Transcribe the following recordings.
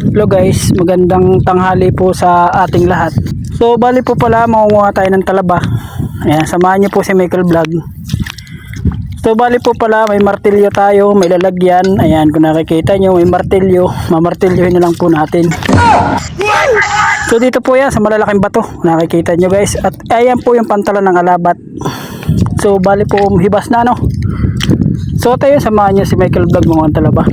Hello guys, magandang tanghali po sa ating lahat. So bali po pala mangunguha tayo ng talaba. Ayan, samahan niyo po si Michael Vlog. So bali po pala may martilyo tayo, may lalagyan. Ayan, kung nakikita nyo may martilyo, mamartilyohin na lang po natin. So dito po yan sa malalaking bato, nakikita nyo guys. At ayan po yung pantalan ng alabat. So bali po hibas na no. So tayo samahan nyo si Michael Vlog mangunguha ng talaba.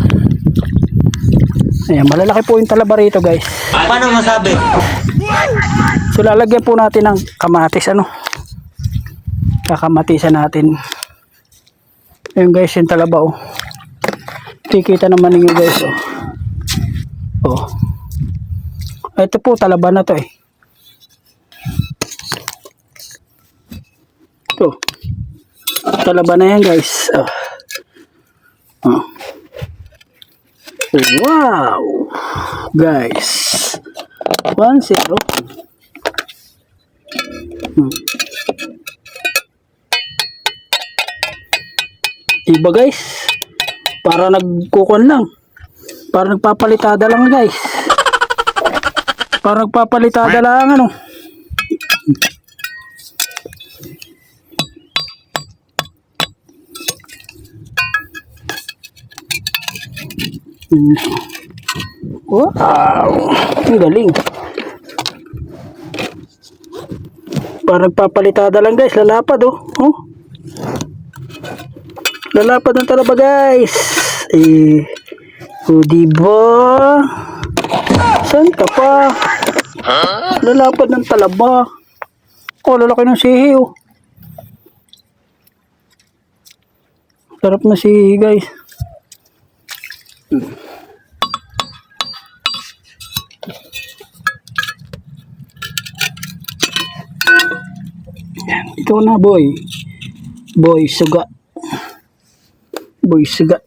Ayan, malalaki po yung talaba rito guys. Paano masabi? So lalagyan po natin ng kamatis ano. Kakamatisan natin. Ayun guys, yung talaba oh. Kikita naman ninyo guys oh. Oh. Ito po talaba na to eh. Ito. Talaba na yan guys. Oh. Oh. Wow! Guys. 1-0. Diba guys? Para nagkukon lang. Para nagpapalitada lang guys. Para nagpapalitada lang ano. Wow! Ang galing. Para nagpapalitada lang guys. Lalapad oh. Oh. Lalapad ng talaba guys. Eh. O diba? Saan ka pa? Lalapad ng talaba. Oh, lalaki ng sihi oh. Sarap na sihi guys. Ito na boy. Boy suga. Boy suga.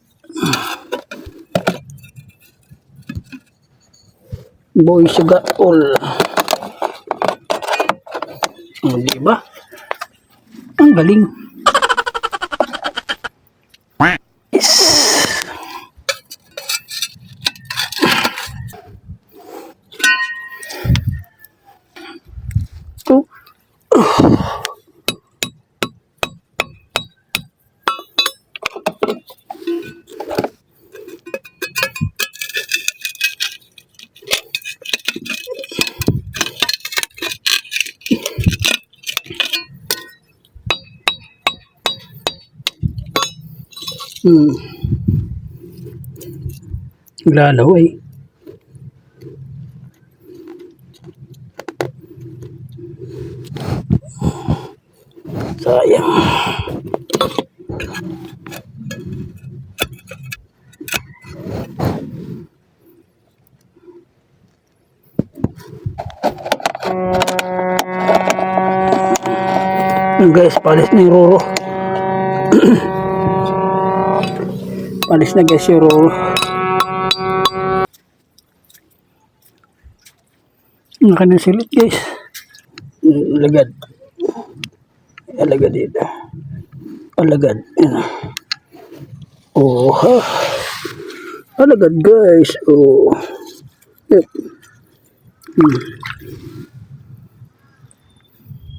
Boy suga all. Oh, diba? Ang galing. Yes. Ito. Lalaw eh. Sayang. Guys, palis na yung roro. Palis na guys yung roro. Naka ng silit guys. Lagad. Alagad dito. Alagad. Oh ha. Alagad guys. Oh. Yep.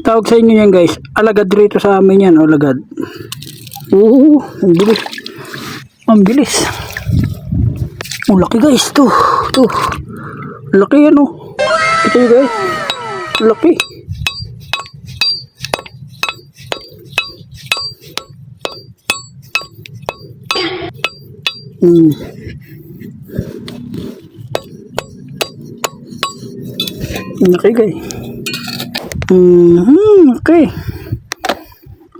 Tawag sa inyo yan guys. Alagad rito sa amin yan. Alagad. Ang bilis. Ang bilis. Oh, laki guys. To. Laki yan oh. Ito yun guys. Laki. Laki guys. Okay.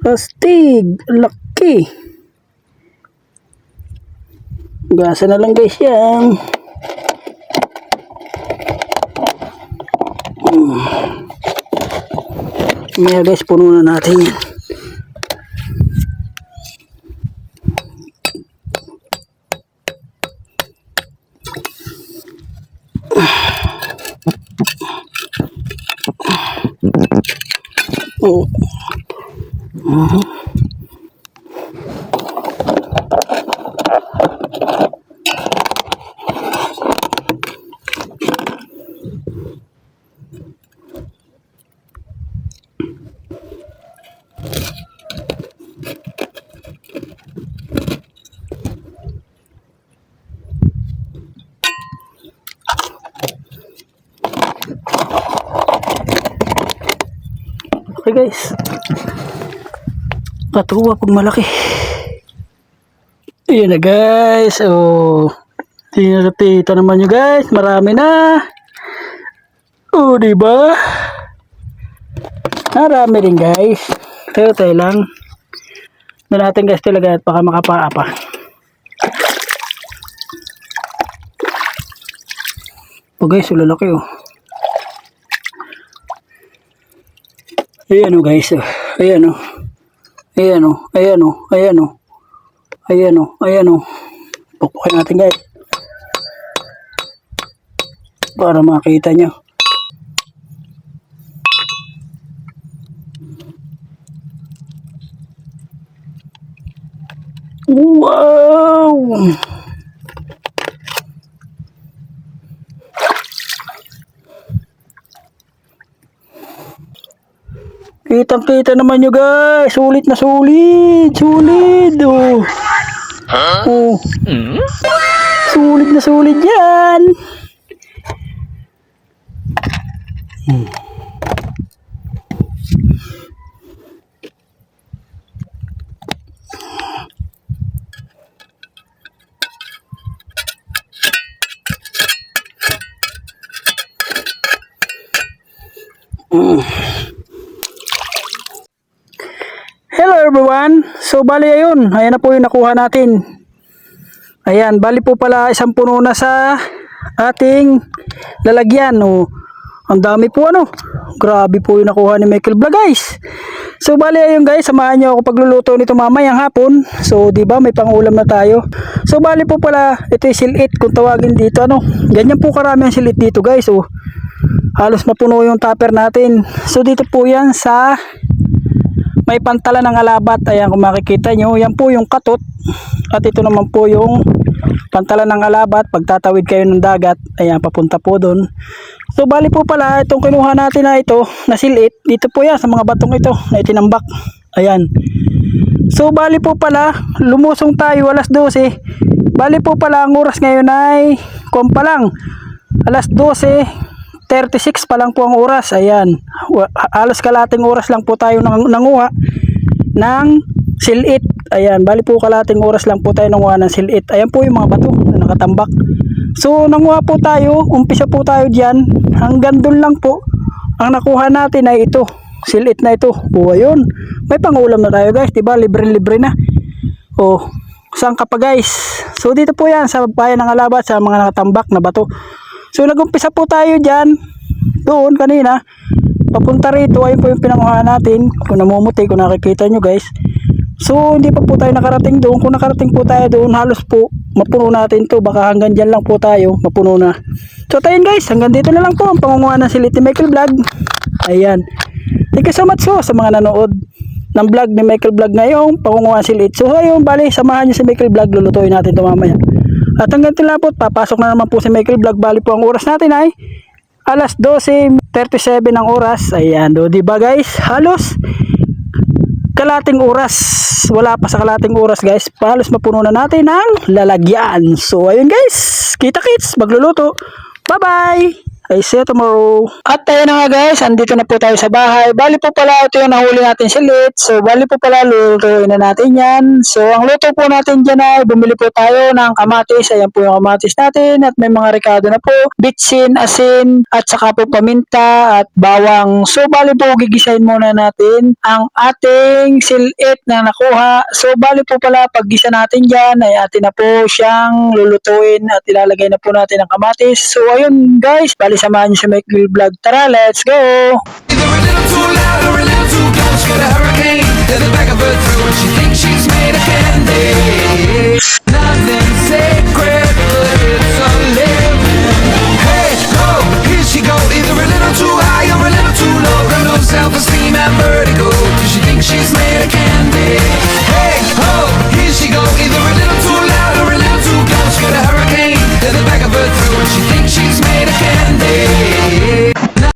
Astig. Laki. Gasa na lang guys yan. Maya guys, puno na natin yan. Oh. Okay guys. Katuwa pag malaki. Ayan na guys. Oh. Tinatita naman nyo guys. Marami na. Oh, diba? Marami rin guys. Tayo lang. Doon natin guys talaga at baka makapaa pa. Oh guys, lalaki oh. Ayan oh guys. Ayan oh. Ayan oh. Ayan oh. Ayan oh. Ayan oh. Ayan oh. Pupukin natin guys. Para makita nyo. Wow! Kitang-kita naman nyo guys. Sulit na sulit. Sulit. Oh. Oh. Sulit na sulit yan. Hello everyone. So bali ayun, ayan na po yung nakuha natin. Ayan, bali po pala isang puno na sa ating lalagyan. Oh, ang dami po ano. Grabe po yung nakuha ni Michael Vlog guys. So bali ayun guys, samahan niyo ako pagluluto nito mamayang hapon. So di ba may pangulam na tayo. So bali po pala ito yung silit kung tawagin dito ano. Ganyan po karami ang silit dito guys. Oh. Halos mapuno yung tupper natin. So dito po yan sa may pantalan ng alabat. Ayan kung makikita nyo. Yan po yung katot. At ito naman po yung pantalan ng alabat. Pagtatawid kayo ng dagat. Ayan papunta po doon. So bali po pala itong kinuha natin na ito na silit. Dito po yan sa mga batong ito na itinambak. Ayan. So bali po pala lumusong tayo alas 12. Bali po pala ang oras ngayon ay kumpa lang. Alas 12:36 pa lang po ang oras. Ayan. Halos kalating oras lang po tayo nanguha ng silit. Ayan. Bali po kalating oras lang po tayo nanguha ng silit. Ayan po yung mga bato na nakatambak. So nanguha po tayo. Umpisa po tayo dyan. Hanggang doon lang po. Ang nakuha natin ay ito. Silit na ito. O ayun. May pangulam na tayo guys. Diba? Libre-libre na. O. Saan ka pa guys? So dito po yan sa bayan ng alabat sa mga nakatambak na bato. So nagumpisa po tayo dyan. Doon kanina. Papunta rito. Ayun po yung pinanguha natin. Kung namumuti. Kung nakikita nyo guys. So hindi pa po tayo nakarating doon. Kung nakarating po tayo doon. Halos po mapuno natin to. Baka hanggang dyan lang po tayo. Mapuno na. So tayo guys. Hanggang dito na lang po. Ang pangunguha ng silit ni Michael Vlog. Ayan. Thank you so much so sa mga nanood ng vlog ni Michael Vlog ngayong pangunguha ng silit. So ayun. Bali samahan nyo si Michael Vlog. Lulutuin natin ito mamaya. At hanggang dito lang po, papasok na naman po si Michael Vlog. Bali po ang oras natin ay alas 12:37 ang oras. Ayan, do, diba guys? Halos kalating oras. Wala pa sa kalating oras guys. Halos mapuno na natin ang lalagyan. So ayun guys, kita-kits, magluluto. Bye-bye! I see you tomorrow. At tayo na nga guys, andito na po tayo sa bahay. Bali po pala ito yung nahuli natin silit. So bali po pala lulutuin na natin yan. So ang luto po natin dyan ay bumili po tayo ng kamatis. Ayan po yung kamatis natin. At may mga rekado na po. Bitsin, asin, at saka po paminta at bawang. So bali po gigisahin muna natin ang ating silit na nakuha. So bali po pala paggisa natin dyan ay atin na po siyang lulutuin at ilalagay na po natin ang kamatis. So ayun guys, bali samahan nyo sa Michael Vlog. Tara, let's go! Either a little too loud or a little too close. Got a hurricane in the back of her throat. She thinks she's made of candy. Nothing sacred.